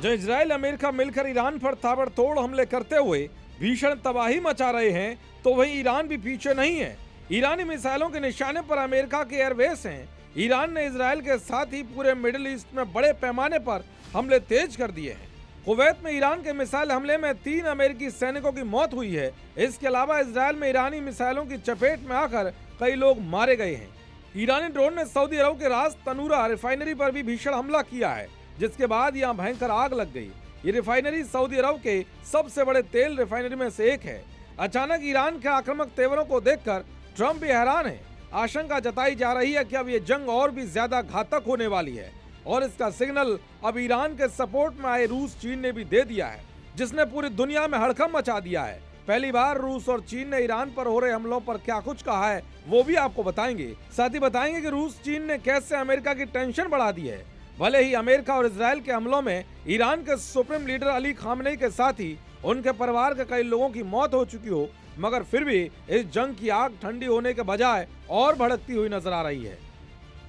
जो Israel America मिलकर Iran पर ताबड़तोड़ हमले करते हुए भीषण तबाही मचा रहे हैं, तो वहीं ईरान भी पीछे नहीं है। ईरानी मिसाइलों के निशाने पर अमेरिका के एयरबेस हैं। ईरान ने इजराइल के साथ ही पूरे मिडिल ईस्ट में बड़े पैमाने पर हमले तेज कर दिए हैं। कुवैत में ईरान के मिसाइल हमले में 3 अमेरिकी सैनिकों की मौत हुई है। इसके अलावा इजराइल में ईरानी मिसाइलों की चपेट में आकर कई लोग मारे गए हैं। ईरानी ड्रोन ने सऊदी अरब के रास तनूरा रिफाइनरी पर भी भीषण हमला किया है, जिसके बाद यहां भयंकर आग लग गई। ये रिफाइनरी सऊदी अरब के सबसे बड़े तेल रिफाइनरी में से एक है। अचानक ईरान के आक्रामक तेवरों को देखकर ट्रंप भी हैरान है। आशंका जताई जा रही है कि अब ये जंग और भी ज्यादा घातक होने वाली है और इसका सिग्नल अब ईरान के सपोर्ट में आए रूस चीन ने भी दे दिया है, जिसने पूरी दुनिया में हड़कंप मचा दिया है। पहली बार रूस और चीन ने ईरान पर हो रहे हमलों पर क्या कुछ कहा है वो भी आपको बताएंगे। साथ ही बताएंगे कि रूस चीन ने कैसे अमेरिका की टेंशन बढ़ा दी है। भले ही अमेरिका और इजराइल के हमलों में ईरान के सुप्रीम लीडर अली खामनेई के साथ ही उनके परिवार के कई लोगों की मौत हो चुकी हो, मगर फिर भी इस जंग की आग ठंडी होने के बजाय और भड़कती हुई नजर आ रही है।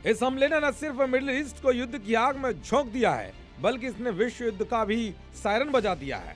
इस हमले ने न सिर्फ मिडिल ईस्ट को युद्ध की आग में झोंक दिया है, बल्कि इसने विश्व युद्ध का भी सायरन बजा दिया है,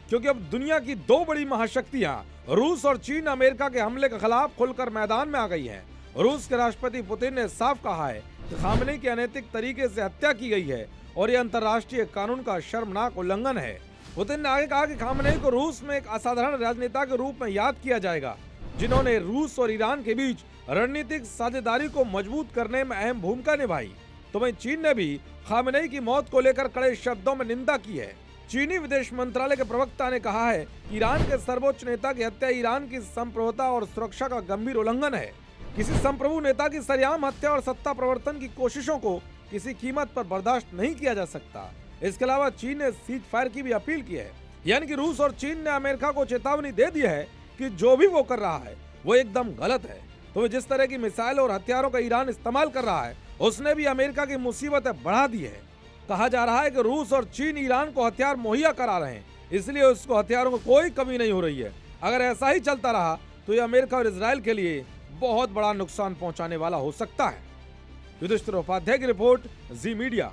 क्योंकि अब दुनिया की 2 बड़ी महाशक्तियां रूस और चीन अमेरिका के हमले के खिलाफ खुलकर मैदान में आ गई हैं। रूस के राष्ट्रपति पुतिन ने साफ कहा है कि खामनेई की अनैतिक तरीके से हत्या की गई है और यह अंतर्राष्ट्रीय कानून का शर्मनाक उल्लंघन है। पुतिन ने आगे कहा कि खामनेई को रूस में एक असाधारण राजनेता के रूप में याद किया जाएगा, जिन्होंने रूस और ईरान के बीच रणनीतिक साझेदारी को मजबूत करने में अहम भूमिका निभाई। तो वहीं चीन ने भी खामनेई की मौत को लेकर कड़े शब्दों में निंदा की है। चीनी विदेश मंत्रालय के प्रवक्ता ने कहा है कि ईरान के सर्वोच्च नेता की हत्या ईरान की संप्रभुता और सुरक्षा का गंभीर उल्लंघन है। किसी संप्रभु नेता की सरेआम हत्या और सत्ता प्रवर्तन की कोशिशों को किसी कीमत पर बर्दाश्त नहीं किया जा सकता। इसके अलावा चीन ने सीज फायर की भी अपील की है, यानी कि रूस और चीन ने अमेरिका को चेतावनी दे दी है कि जो भी वो कर रहा है वो एकदम गलत है। तो जिस तरह की मिसाइल और हथियारों का ईरान इस्तेमाल कर रहा है, उसने भी अमेरिका की मुसीबतें बढ़ा दी है। कहा जा रहा है कि रूस और चीन ईरान को हथियार मुहैया करा रहे हैं, इसलिए उसको हथियारों की कोई कमी नहीं हो रही है। अगर ऐसा ही चलता रहा तो ये अमेरिका और इजराइल के लिए बहुत बड़ा नुकसान पहुंचाने वाला हो सकता है। युधिष्ठिर उपाध्याय की रिपोर्ट, जी मीडिया।